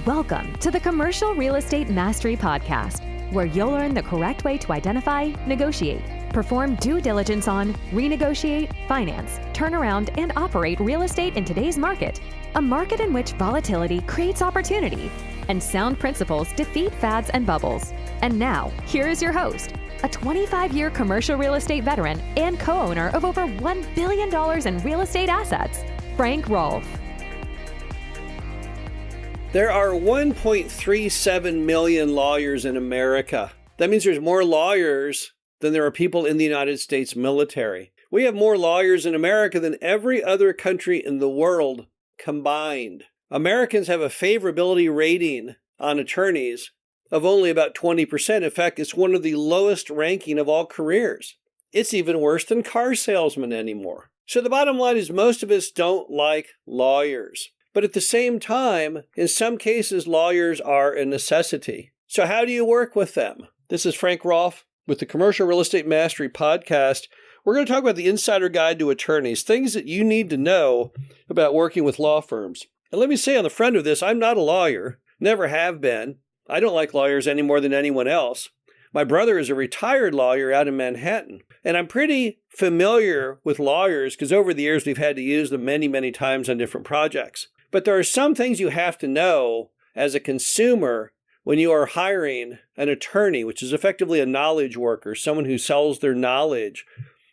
Welcome to the Commercial Real Estate Mastery Podcast, where you'll learn the correct way to identify, negotiate, perform due diligence on, renegotiate, finance, turn around, and operate real estate in today's market, a market in which volatility creates opportunity and sound principles defeat fads and bubbles. And now, here is your host, a 25-year commercial real estate veteran and co-owner of over $1 billion in real estate assets, Frank Rolfe. There are 1.37 million lawyers in America. That means there's more lawyers than there are people in the United States military. We have more lawyers in America than every other country in the world combined. Americans have a favorability rating on attorneys of only about 20%. In fact, it's one of the lowest ranking of all careers. It's even worse than car salesmen anymore. So the bottom line is most of us don't like lawyers. But at the same time, in some cases, lawyers are a necessity. So how do you work with them? This is Frank Rolfe with the Commercial Real Estate Mastery Podcast. We're going to talk about the insider guide to attorneys, things that you need to know about working with law firms. And let me say on the front of this, I'm not a lawyer, never have been. I don't like lawyers any more than anyone else. My brother is a retired lawyer out in Manhattan, and I'm pretty familiar with lawyers because over the years we've had to use them many, many times on different projects. But there are some things you have to know as a consumer when you are hiring an attorney, which is effectively a knowledge worker, someone who sells their knowledge.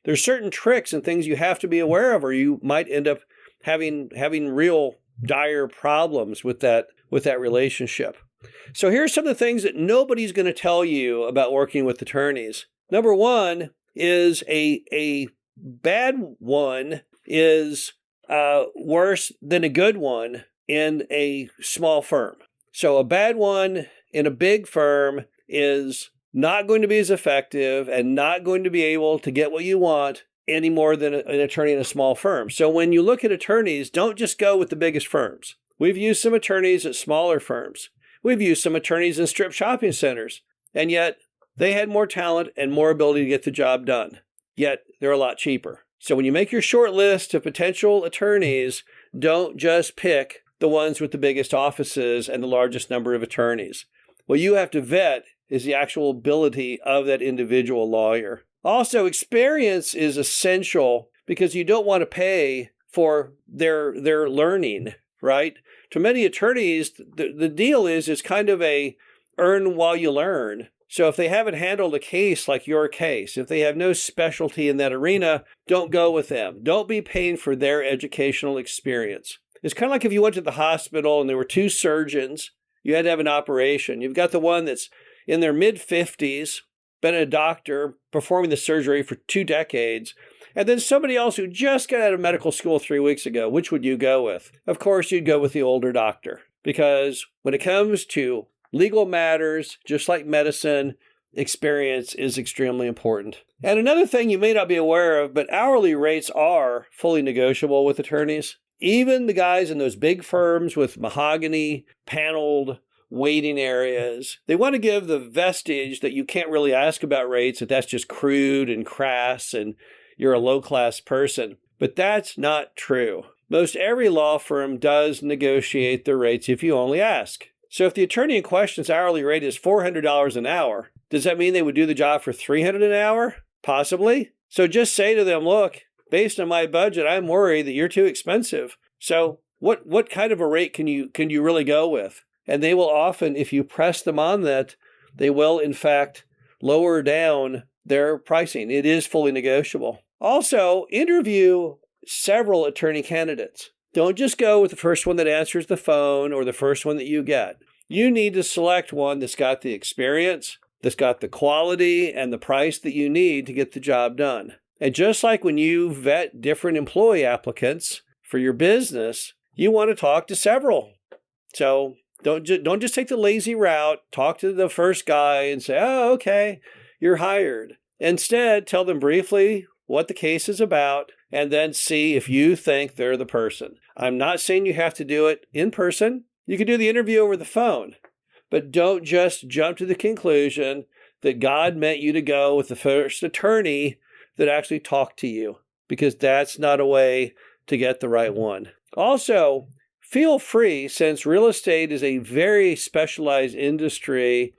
There's certain tricks and things you have to be aware of, or you might end up having real dire problems with that relationship. So here's some of the things that nobody's going to tell you about working with attorneys. Number one is a bad one is worse than a good one in a small firm. So a bad one in a big firm is not going to be as effective and not going to be able to get what you want any more than an attorney in a small firm. So when you look at attorneys, don't just go with the biggest firms. We've used some attorneys at smaller firms. We've used some attorneys in strip shopping centers, and yet they had more talent and more ability to get the job done. Yet they're a lot cheaper. So when you make your short list of potential attorneys, don't just pick the ones with the biggest offices and the largest number of attorneys. What you have to vet is the actual ability of that individual lawyer. Also, experience is essential because you don't want to pay for their learning, right? To many attorneys, the deal is kind of a earn while you learn. So if they haven't handled a case like your case, if they have no specialty in that arena, don't go with them. Don't be paying for their educational experience. It's kind of like if you went to the hospital and there were two surgeons, you had to have an operation. You've got the one that's in their mid-50s, been a doctor, performing the surgery for 2 decades, and then somebody else who just got out of medical school 3 weeks ago. Which would you go with? Of course, you'd go with the older doctor, because when it comes to legal matters, just like medicine, experience is extremely important. And another thing you may not be aware of, but hourly rates are fully negotiable with attorneys. Even the guys in those big firms with mahogany paneled waiting areas, they want to give the vestige that you can't really ask about rates, that that's just crude and crass and you're a low-class person. But that's not true. Most every law firm does negotiate the rates if you only ask. So if the attorney in question's hourly rate is $400 an hour, does that mean they would do the job for $300 an hour? Possibly. So just say to them, look, based on my budget, I'm worried that you're too expensive. So what kind of a rate can you really go with? And they will often, if you press them on that, they will in fact lower down their pricing. It is fully negotiable. Also, interview several attorney candidates. Don't just go with the first one that answers the phone or the first one that you get. You need to select one that's got the experience, that's got the quality and the price that you need to get the job done. And just like when you vet different employee applicants for your business, you want to talk to several. So don't just take the lazy route. Talk to the first guy and say, oh, okay, you're hired. Instead, tell them briefly what the case is about, and then see if you think they're the person. I'm not saying you have to do it in person. You can do the interview over the phone, but don't just jump to the conclusion that God meant you to go with the first attorney that actually talked to you, because that's not a way to get the right one. Also, feel free, since real estate is a very specialized industry,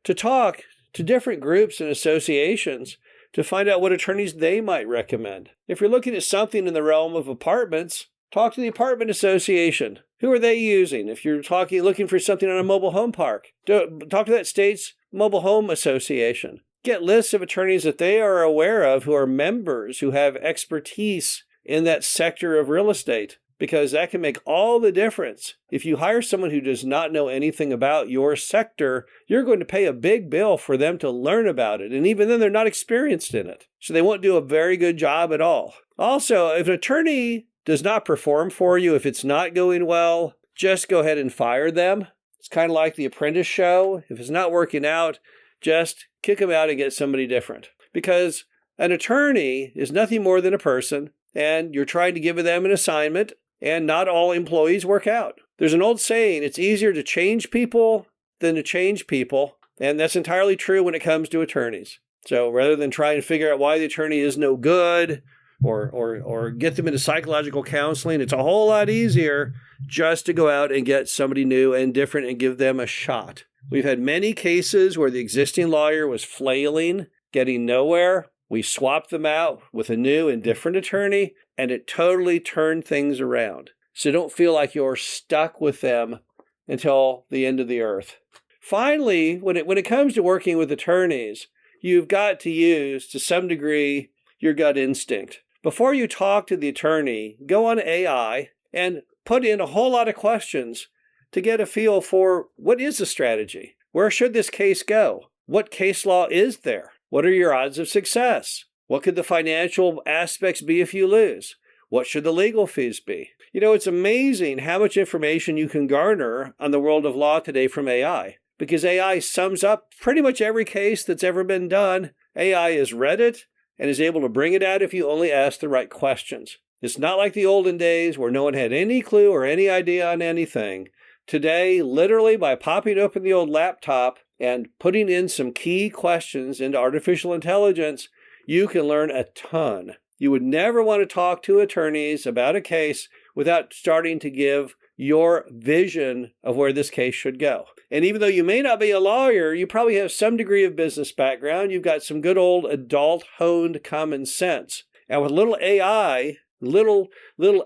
to talk to different groups and associations to find out what attorneys they might recommend. If you're looking at something in the realm of apartments, talk to the apartment association. Who are they using? If you're looking for something on a mobile home park, talk to that state's mobile home association. Get lists of attorneys that they are aware of who are members, who have expertise in that sector of real estate, because that can make all the difference. If you hire someone who does not know anything about your sector, you're going to pay a big bill for them to learn about it. And even then, they're not experienced in it. So they won't do a very good job at all. Also, if an attorney does not perform for you, if it's not going well, just go ahead and fire them. It's kind of like the Apprentice show. If it's not working out, just kick them out and get somebody different. Because an attorney is nothing more than a person, and you're trying to give them an assignment, and not all employees work out. There's an old saying, it's easier to change people than to change people, and that's entirely true when it comes to attorneys. So rather than trying to figure out why the attorney is no good, or get them into psychological counseling, it's a whole lot easier just to go out and get somebody new and different and give them a shot. We've had many cases where the existing lawyer was flailing, getting nowhere. We swapped them out with a new and different attorney, and it totally turned things around. So don't feel like you're stuck with them until the end of the earth. Finally, when it comes to working with attorneys, you've got to use, to some degree, your gut instinct. Before you talk to the attorney, go on AI and put in a whole lot of questions to get a feel for what is the strategy? Where should this case go? What case law is there? What are your odds of success? What could the financial aspects be if you lose? What should the legal fees be? You know, it's amazing how much information you can garner on the world of law today from AI, because AI sums up pretty much every case that's ever been done. AI has read it and is able to bring it out if you only ask the right questions. It's not like the olden days where no one had any clue or any idea on anything. Today, literally by popping open the old laptop and putting in some key questions into artificial intelligence, you can learn a ton. You would never want to talk to attorneys about a case without starting to give your vision of where this case should go. And even though you may not be a lawyer, you probably have some degree of business background. You've got some good old adult-honed common sense. And with little AI, little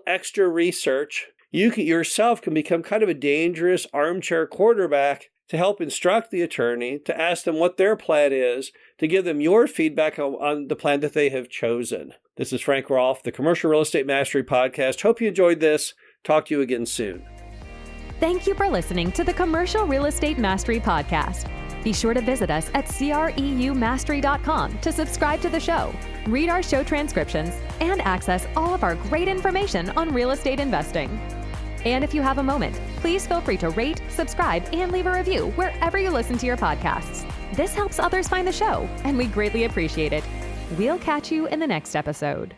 extra research, you yourself can become kind of a dangerous armchair quarterback to help instruct the attorney, to ask them what their plan is, to give them your feedback on the plan that they have chosen. This is Frank Rolfe, the Commercial Real Estate Mastery Podcast. Hope you enjoyed this. Talk to you again soon. Thank you for listening to the Commercial Real Estate Mastery Podcast. Be sure to visit us at CREUmastery.com to subscribe to the show, read our show transcriptions, and access all of our great information on real estate investing. And if you have a moment, please feel free to rate, subscribe, and leave a review wherever you listen to your podcasts. This helps others find the show, and we greatly appreciate it. We'll catch you in the next episode.